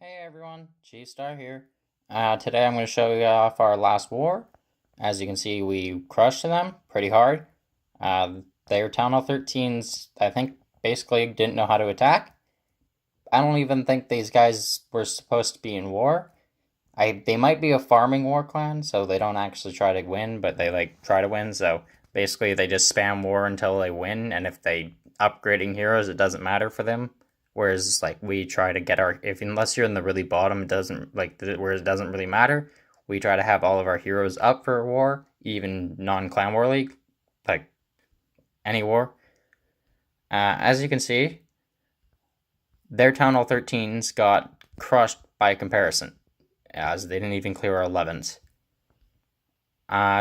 Hey everyone, G-Star here. Today I'm going to show you off our last war. As you can see, we crushed them pretty hard. Their Town Hall 13s, I think, basically didn't know how to attack. I don't even think these guys were supposed to be in war. They might be a farming war clan, so they don't actually try to win, but they try to win. So basically, they just spam war until they win, and if they upgrading heroes, it doesn't matter for them. Whereas we try to get unless you're in the really bottom, it doesn't where it doesn't really matter. We try to have all of our heroes up for a war, even non-clan war league, like any war. As you can see, their Town Hall 13s got crushed by comparison, as they didn't even clear our 11s.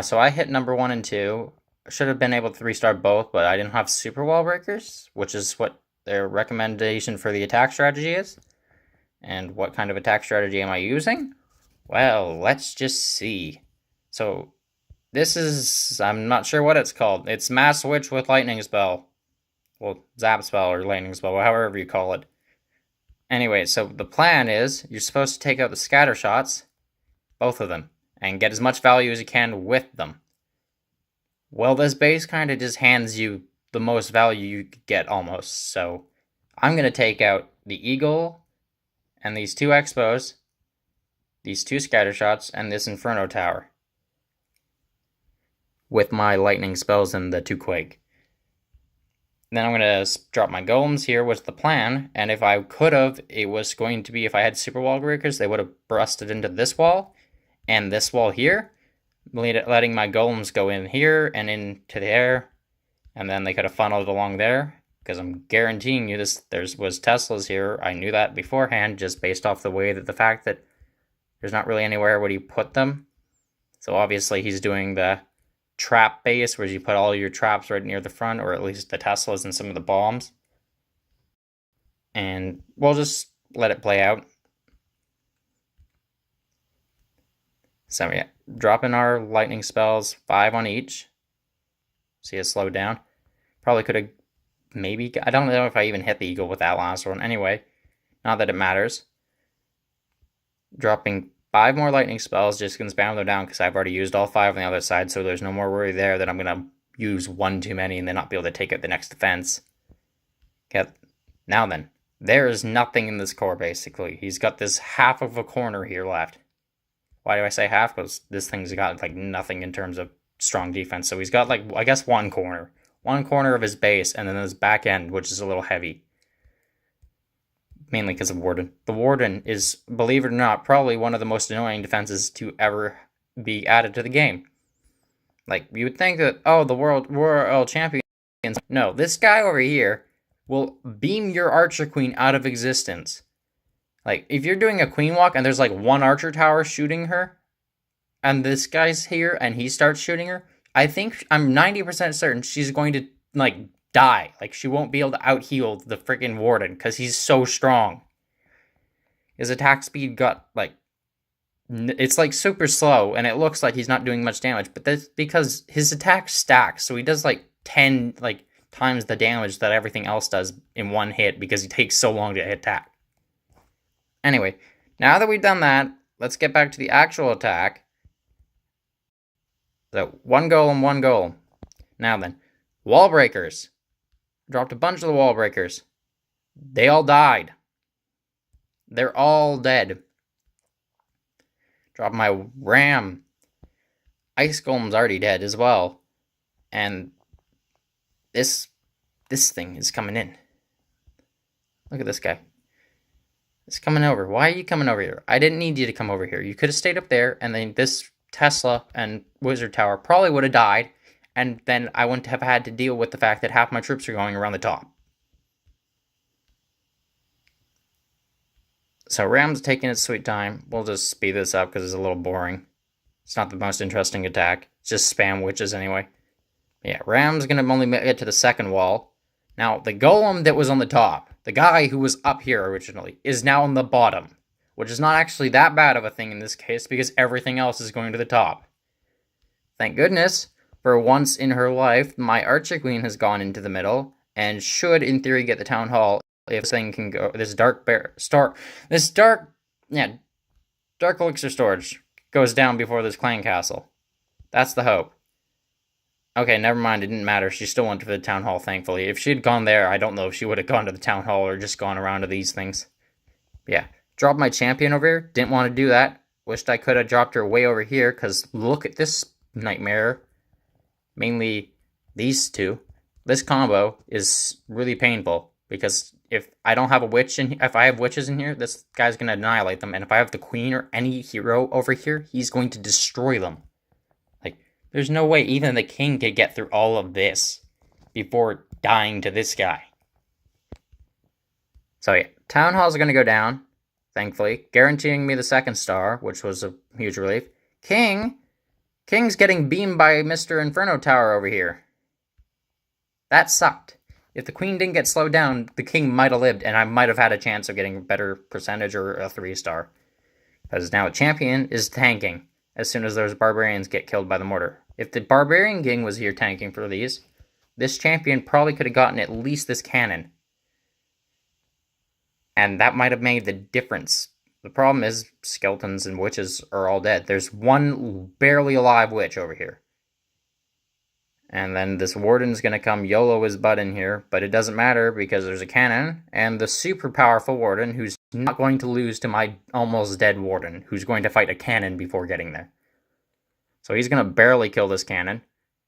So I hit number 1 and 2. Should have been able to 3-star both, but I didn't have super wall breakers, which is what their recommendation for the attack strategy is. And what kind of attack strategy am I using? Well, let's just see. So this is, I'm not sure what it's called. It's Mass Witch with Lightning Spell. Well, Zap Spell or Lightning Spell, however you call it. Anyway, so the plan is you're supposed to take out the scatter shots, both of them, and get as much value as you can with them. Well, this base kind of just hands you the most value you could get almost. So I'm going to take out the Eagle and these 2 Expos, these 2 scatter shots, and this Inferno Tower with my lightning spells and the 2 Quake. Then I'm going to drop my golems here was the plan, and if I could have, it was going to be if I had super wall breakers, they would have busted into this wall and this wall here, letting my golems go in here and into there. And then they could have funneled along there, because I'm guaranteeing you there was Teslas here. I knew that beforehand, just based off the fact that there's not really anywhere where you put them. So obviously he's doing the trap base, where you put all your traps right near the front, or at least the Teslas and some of the bombs. And we'll just let it play out. So yeah, dropping our lightning spells, 5 on each. See it slow down. Probably could have maybe, I don't know if I even hit the Eagle with that last one. Anyway, not that it matters. Dropping 5 more lightning spells, just gonna spam them down because I've already used all 5 on the other side, so there's no more worry there that I'm gonna use 1 too many and then not be able to take out the next defense. Okay, now then, there is nothing in this core basically. He's got this half of a corner here left. Why do I say half? Because this thing's got nothing in terms of strong defense. So he's got I guess one corner of his base, and then his back end, which is a little heavy, mainly because of Warden. The Warden is, believe it or not, probably one of the most annoying defenses to ever be added to the game. You would think that, oh, the world champions. No, this guy over here will beam your Archer Queen out of existence. If you're doing a Queen Walk and there's 1 Archer Tower shooting her, and this guy's here and he starts shooting her, I'm 90% certain she's going to die. She won't be able to out heal the freaking Warden because he's so strong. His attack speed got it's super slow, and it looks like he's not doing much damage, but that's because his attack stacks, so he does 10 times the damage that everything else does in one hit because he takes so long to attack. Anyway, now that we've done that, let's get back to the actual attack. So, 1 golem, 1 golem. Now then, wall breakers. Dropped a bunch of the wall breakers. They all died. They're all dead. Dropped my ram. Ice golem's already dead as well. And this thing is coming in. Look at this guy. It's coming over. Why are you coming over here? I didn't need you to come over here. You could have stayed up there, and then this Tesla and Wizard Tower probably would have died, and then I wouldn't have had to deal with the fact that half my troops are going around the top. So Ram's taking its sweet time. We'll just speed this up because it's a little boring. It's not the most interesting attack. It's just spam witches anyway. Yeah, Ram's going to only get to the second wall. Now, the golem that was on the top, the guy who was up here originally, is now on the bottom, which is not actually that bad of a thing in this case because everything else is going to the top. Thank goodness, for once in her life, my Archer Queen has gone into the middle and should, in theory, get the Town Hall if this thing can go. This dark yeah, Dark Elixir Storage goes down before this clan castle. That's the hope. Okay, never mind, it didn't matter. She still went to the town hall, thankfully. If she had gone there, I don't know if she would have gone to the town hall or just gone around to these things. Yeah, dropped my champion over here. Didn't want to do that. Wished I could have dropped her way over here, because look at this nightmare. Mainly these two. This combo is really painful, because if I don't have a witch if I have witches in here, this guy's going to annihilate them. And if I have the queen or any hero over here, he's going to destroy them. There's no way even the king could get through all of this before dying to this guy. So yeah, Town Hall's going to go down, thankfully, guaranteeing me the second star, which was a huge relief. King's getting beamed by Mr. Inferno Tower over here. That sucked. If the queen didn't get slowed down, the king might have lived, and I might have had a chance of getting a better percentage or a 3-star. Because now a champion is tanking as soon as those barbarians get killed by the mortar. If the barbarian king was here tanking for these, this champion probably could have gotten at least this cannon. And that might have made the difference. The problem is skeletons and witches are all dead. There's one barely alive witch over here. And then this warden's going to come YOLO his butt in here, but it doesn't matter because there's a cannon and the super powerful warden who's not going to lose to my almost dead warden, who's going to fight a cannon before getting there. So he's going to barely kill this cannon,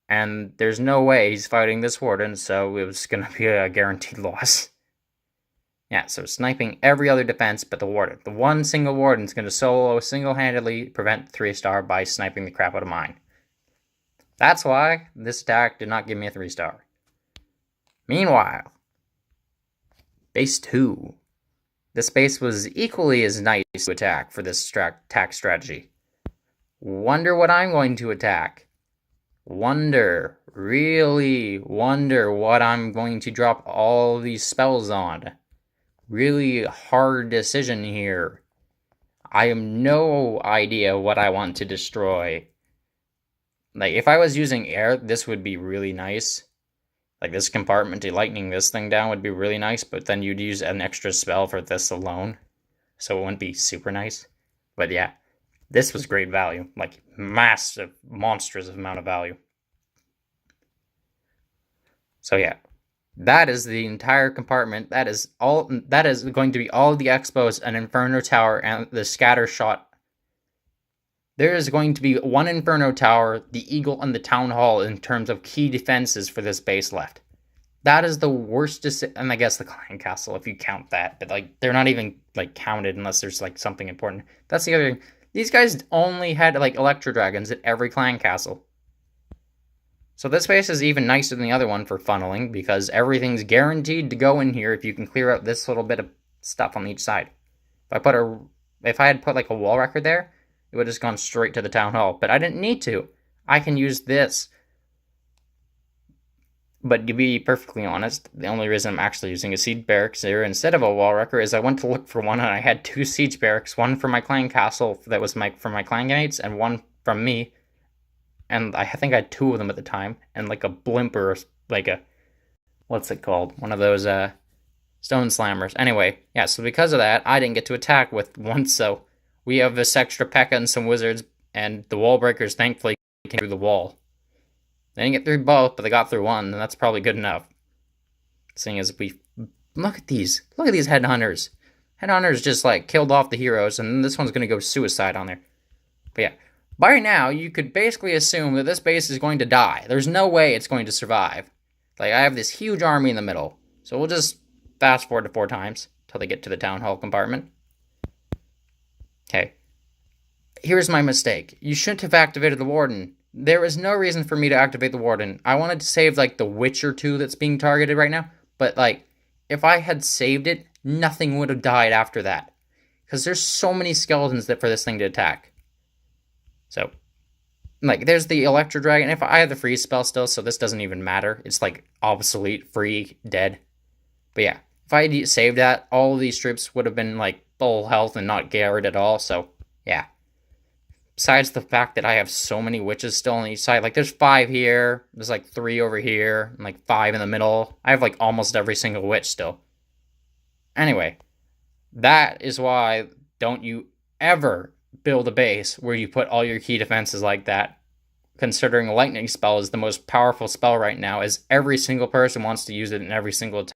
and there's no way he's fighting this warden, so it was going to be a guaranteed loss. Yeah, so sniping every other defense but the warden. The one single warden's going to solo single-handedly prevent 3-star by sniping the crap out of mine. That's why this attack did not give me a 3-star. Meanwhile, base 2. This base was equally as nice to attack for this attack strategy. Wonder what I'm going to attack. Really wonder what I'm going to drop all these spells on. Really hard decision here. I have no idea what I want to destroy. Like, if I was using air, this would be really nice. Like, this compartment, lightning this thing down would be really nice, but then you'd use an extra spell for this alone. So it wouldn't be super nice. But yeah, this was great value. Like, massive, monstrous amount of value. So yeah, that is the entire compartment. That is going to be all of the expos, an Inferno Tower, and the scatter shot. There is going to be one Inferno Tower, the Eagle, and the Town Hall in terms of key defenses for this base left. That is the worst and I guess the Clan Castle, if you count that. But, like, they're not even, like, counted unless there's, like, something important. That's the other thing. These guys only had, like, Electro Dragons at every Clan Castle. So this base is even nicer than the other one for funneling, because everything's guaranteed to go in here if you can clear out this little bit of stuff on each side. If I had put, like, a wall record there, it would have just gone straight to the town hall. But I didn't need to. I can use this. But to be perfectly honest, the only reason I'm actually using a siege barracks here instead of a wall wrecker is I went to look for one and I had 2 siege barracks. One for my clan castle that was for my clan mates, and one from me. And I think I had 2 of them at the time. And like a blimp or like a... what's it called? One of those stone slammers. Anyway, yeah, so because of that, I didn't get to attack with one, so... we have this extra P.E.K.K.A. and some wizards, and the wall breakers thankfully came through the wall. They didn't get through both, but they got through one, and that's probably good enough. Seeing as we... look at these headhunters. Headhunters just, like, killed off the heroes, and this one's going to go suicide on there. But yeah, by now, you could basically assume that this base is going to die. There's no way it's going to survive. Like, I have this huge army in the middle, so we'll just fast forward to 4 times, till they get to the town hall compartment. Okay, here's my mistake. You shouldn't have activated the warden. There is no reason for me to activate the warden. I wanted to save, like, the witch or 2 that's being targeted right now. But, like, if I had saved it, nothing would have died after that. Because there's so many skeletons for this thing to attack. So, like, there's the Electro Dragon. If I have the freeze spell still, so this doesn't even matter. It's, like, obsolete, free, dead. But yeah, if I had saved that, all of these troops would have been, like, full health and not garroted at all, so yeah. Besides the fact that I have so many witches still on each side, like there's 5 here, there's like 3 over here, and like 5 in the middle. I have like almost every single witch still. Anyway, that is why don't you ever build a base where you put all your key defenses like that, considering a lightning spell is the most powerful spell right now, as every single person wants to use it in every single attack.